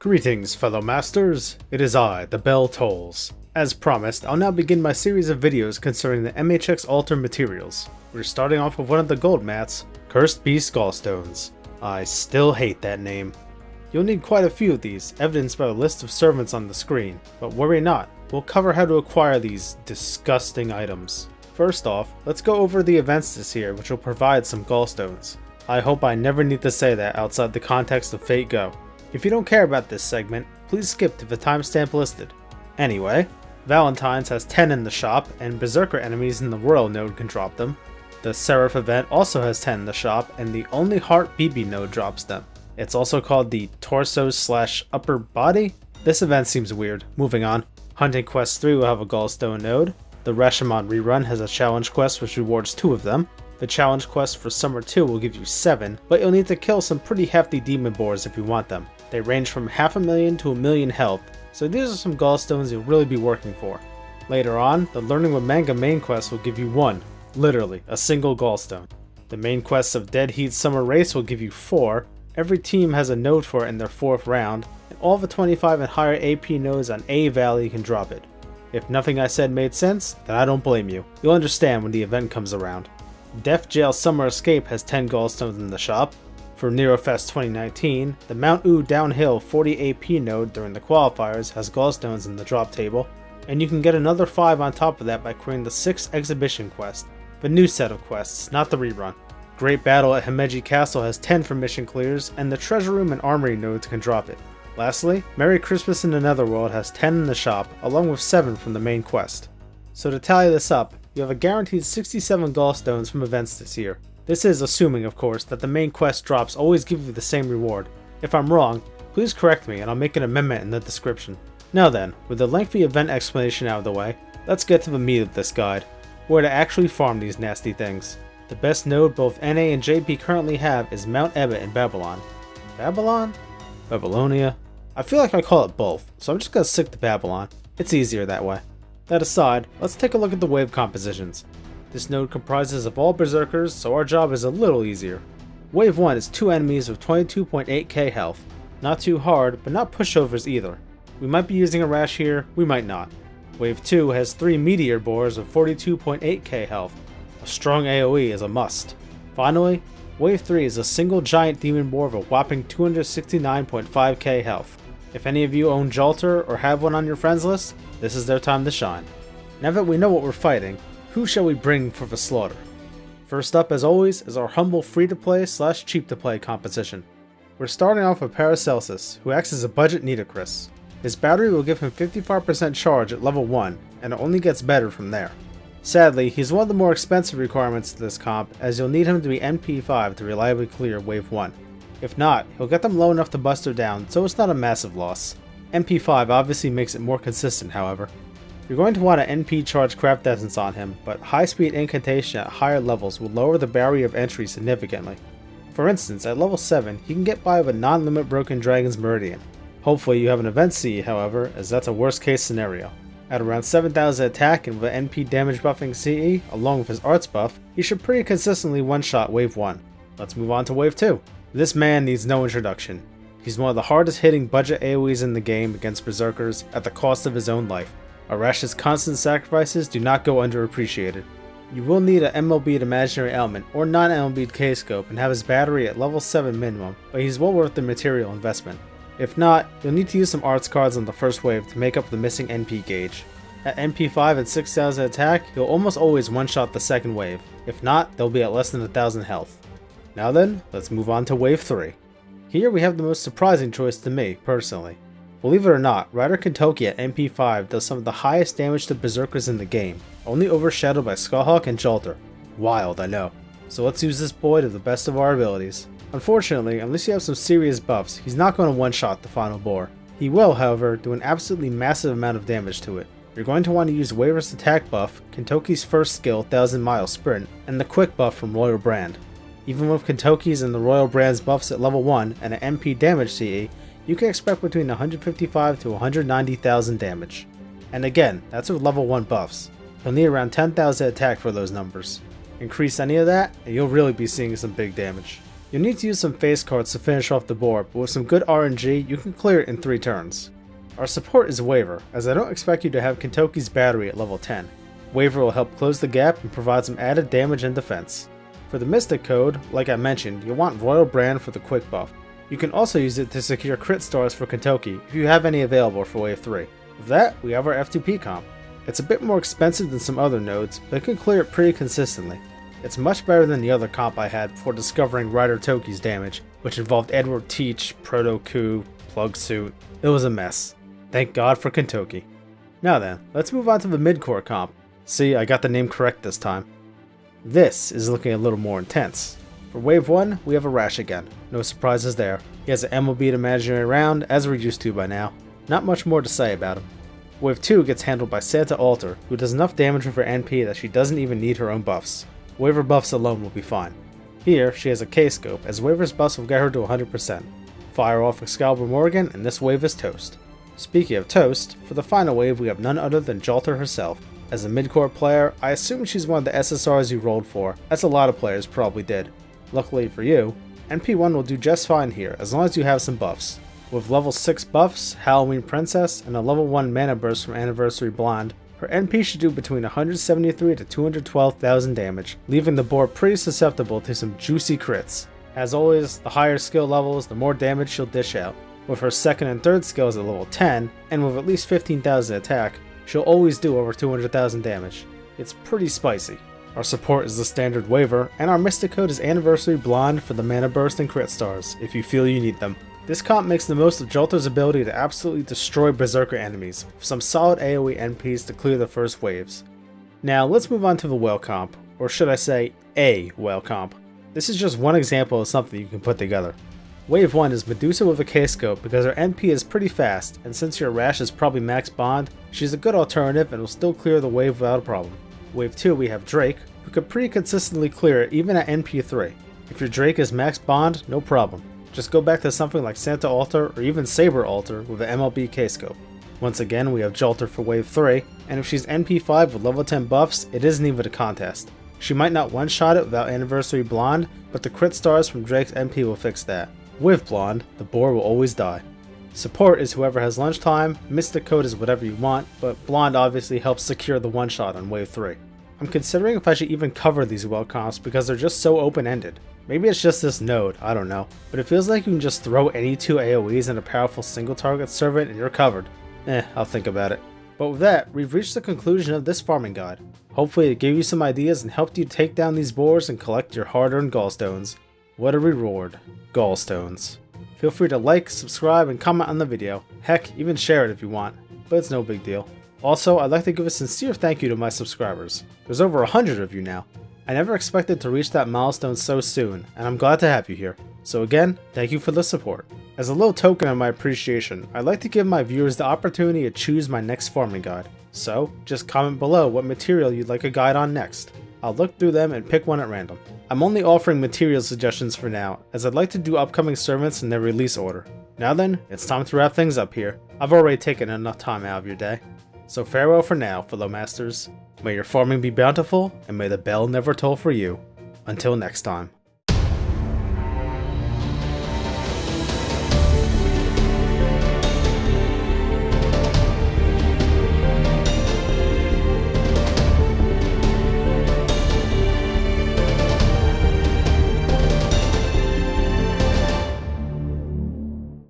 Greetings, fellow masters. It is I, the bell tolls. As promised, I'll now begin my series of videos concerning the MHX Altar materials. We're starting off with one of the gold mats, Cursed Beast Gallstones. I still hate that name. You'll need quite a few of these, evidenced by the list of servants on the screen, but worry not, we'll cover how to acquire these disgusting items. First off, let's go over the events this year which will provide some gallstones. I hope I never need to say that outside the context of Fate Go. If you don't care about this segment, please skip to the timestamp listed. Anyway, Valentine's has 10 in the shop, and Berserker enemies in the Royal node can drop them. The Seraph event also has 10 in the shop, and the Only Heart BB node drops them. It's also called the Torso/Upper Body? This event seems weird. Moving on. Hunting Quest 3 will have a Gallstone node. The Rashomon rerun has a challenge quest which rewards 2 of them. The challenge quest for Summer 2 will give you 7, but you'll need to kill some pretty hefty demon boars if you want them. They range from 500,000 to 1,000,000 health, so these are some gallstones you'll really be working for. Later on, the Learning with Manga main quest will give you 1, literally, a single gallstone. The main quests of Dead Heat Summer Race will give you 4, every team has a node for it in their 4th round, and all the 25 and higher AP nodes on A Valley can drop it. If nothing I said made sense, then I don't blame you. You'll understand when the event comes around. Def Jail Summer Escape has 10 gallstones in the shop. For NeroFest 2019, the Mount U Downhill 40 AP node during the qualifiers has gallstones in the drop table, and you can get another 5 on top of that by clearing the 6th exhibition quest, the new set of quests, not the rerun. Great Battle at Himeji Castle has 10 for mission clears, and the Treasure Room and Armory nodes can drop it. Lastly, Merry Christmas in the Netherworld has 10 in the shop, along with 7 from the main quest. So to tally this up, you have a guaranteed 67 gallstones from events this year. This is assuming, of course, that the main quest drops always give you the same reward. If I'm wrong, please correct me and I'll make an amendment in the description. Now then, with the lengthy event explanation out of the way, let's get to the meat of this guide, where to actually farm these nasty things. The best node both NA and JP currently have is Mount Ebott in Babylon. Babylon? Babylonia? I feel like I call it both, so I'm just gonna stick to Babylon. It's easier that way. That aside, let's take a look at the wave compositions. This node comprises of all Berserkers, so our job is a little easier. Wave 1 is 2 enemies with 22.8k health. Not too hard, but not pushovers either. We might be using a Rash here, we might not. Wave 2 has 3 Meteor Boars of 42.8k health. A strong AoE is a must. Finally, Wave 3 is a single giant demon boar of a whopping 269.5k health. If any of you own Jalter or have one on your friends list, this is their time to shine. Now that we know what we're fighting, who shall we bring for the slaughter? First up, as always, is our humble free-to-play/cheap-to-play composition. We're starting off with Paracelsus, who acts as a budget Nitocris. His battery will give him 55% charge at level 1, and it only gets better from there. Sadly, he's one of the more expensive requirements to this comp, as you'll need him to be NP5 to reliably clear Wave 1. If not, he'll get them low enough to bust her down, so it's not a massive loss. NP5 obviously makes it more consistent, however. You're going to want to NP charge Craft Essence on him, but high speed incantation at higher levels will lower the barrier of entry significantly. For instance, at level 7, he can get by with a non-limit Broken Dragon's Meridian. Hopefully you have an event CE, however, as that's a worst case scenario. At around 7,000 attack and with an NP damage buffing CE, along with his arts buff, he should pretty consistently one-shot Wave 1. Let's move on to Wave 2. This man needs no introduction. He's one of the hardest hitting budget AoEs in the game against Berserkers at the cost of his own life. Arash's constant sacrifices do not go underappreciated. You will need an MLB'd Imaginary Element or non-MLB'd K-Scope and have his battery at level 7 minimum, but he's well worth the material investment. If not, you'll need to use some arts cards on the first wave to make up the missing NP gauge. At NP5 and 6,000 attack, you'll almost always one-shot the second wave. If not, they'll be at less than 1,000 health. Now then, let's move on to Wave 3. Here we have the most surprising choice to me, personally. Believe it or not, Rider Kentoki at NP5 does some of the highest damage to Berserkers in the game, only overshadowed by Skullhawk and Jalter. Wild, I know. So let's use this boy to the best of our abilities. Unfortunately, unless you have some serious buffs, he's not going to one-shot the final boar. He will, however, do an absolutely massive amount of damage to it. You're going to want to use Waver's attack buff, Kentoki's first skill 1000 Mile Sprint, and the quick buff from Royal Brand. Even with Kentoki's and the Royal Brand's buffs at level 1 and an MP damage CE, you can expect between 155 to 190,000 damage. And again, that's with level 1 buffs. You'll need around 10,000 attack for those numbers. Increase any of that, and you'll really be seeing some big damage. You'll need to use some face cards to finish off the board, but with some good RNG, you can clear it in 3 turns. Our support is Waver, as I don't expect you to have Kentoki's battery at level 10. Waver will help close the gap and provide some added damage and defense. For the Mystic Code, like I mentioned, you'll want Royal Brand for the quick buff. You can also use it to secure crit stars for Kentoki if you have any available for Wave 3. With that, we have our FTP comp. It's a bit more expensive than some other nodes, but it can clear it pretty consistently. It's much better than the other comp I had before discovering Rider Toki's damage, which involved Edward Teach, Proto Coup, Plug Suit. It was a mess. Thank God for Kentoki. Now then, let's move on to the mid-core comp. See, I got the name correct this time. This is looking a little more intense. For Wave 1, we have a Rash again. No surprises there. He has an MLB Imaginary Round, as we're used to by now. Not much more to say about him. Wave 2 gets handled by Santa Alter, who does enough damage with her NP that she doesn't even need her own buffs. Waver buffs alone will be fine. Here, she has a K-Scope, as Waver's buffs will get her to 100%. Fire off Excalibur Morgan, and this wave is toast. Speaking of toast, for the final wave we have none other than Jalter herself. As a mid-core player, I assume she's one of the SSRs you rolled for, as a lot of players probably did. Luckily for you, NP1 will do just fine here, as long as you have some buffs. With level 6 buffs, Halloween Princess, and a level 1 mana burst from Anniversary Blonde, her NP should do between 173 to 212,000 damage, leaving the board pretty susceptible to some juicy crits. As always, the higher skill levels, the more damage she'll dish out. With her second and third skills at level 10, and with at least 15,000 attack, she'll always do over 200,000 damage. It's pretty spicy. Our support is the standard Waver, and our Mystic Code is Anniversary Blonde for the mana burst and crit stars, if you feel you need them. This comp makes the most of Jalter's ability to absolutely destroy Berserker enemies, with some solid AoE NPs to clear the first waves. Now let's move on to the Whale comp, or should I say, a Whale comp. This is just one example of something you can put together. Wave 1 is Medusa with a K-Scope because her NP is pretty fast, and since your Rash is probably max bond, she's a good alternative and will still clear the wave without a problem. Wave 2 we have Drake, who could pretty consistently clear it even at NP 3. If your Drake is max bond, no problem. Just go back to something like Santa Alter or even Saber Alter with an MLB K-Scope. Once again, we have Jalter for Wave 3, and if she's NP5 with level 10 buffs, it isn't even a contest. She might not one-shot it without Anniversary Blonde, but the crit stars from Drake's NP will fix that. With Blonde, the boar will always die. Support is whoever has lunchtime, Mystic Code is whatever you want, but Blonde obviously helps secure the one-shot on Wave 3. I'm considering if I should even cover these Whale comps because they're just so open-ended. Maybe it's just this node, I don't know, but it feels like you can just throw any 2 AoEs in a powerful single target servant and you're covered. I'll think about it. But with that, we've reached the conclusion of this farming guide. Hopefully it gave you some ideas and helped you take down these boars and collect your hard-earned gallstones. What a reward. Gallstones. Feel free to like, subscribe, and comment on the video. Heck, even share it if you want, but it's no big deal. Also, I'd like to give a sincere thank you to my subscribers. There's over 100 of you now. I never expected to reach that milestone so soon, and I'm glad to have you here. So again, thank you for the support. As a little token of my appreciation, I'd like to give my viewers the opportunity to choose my next farming guide. So, just comment below what material you'd like a guide on next. I'll look through them and pick one at random. I'm only offering material suggestions for now, as I'd like to do upcoming servants in their release order. Now then, it's time to wrap things up here. I've already taken enough time out of your day. So farewell for now, fellow masters. May your farming be bountiful, and may the bell never toll for you. Until next time.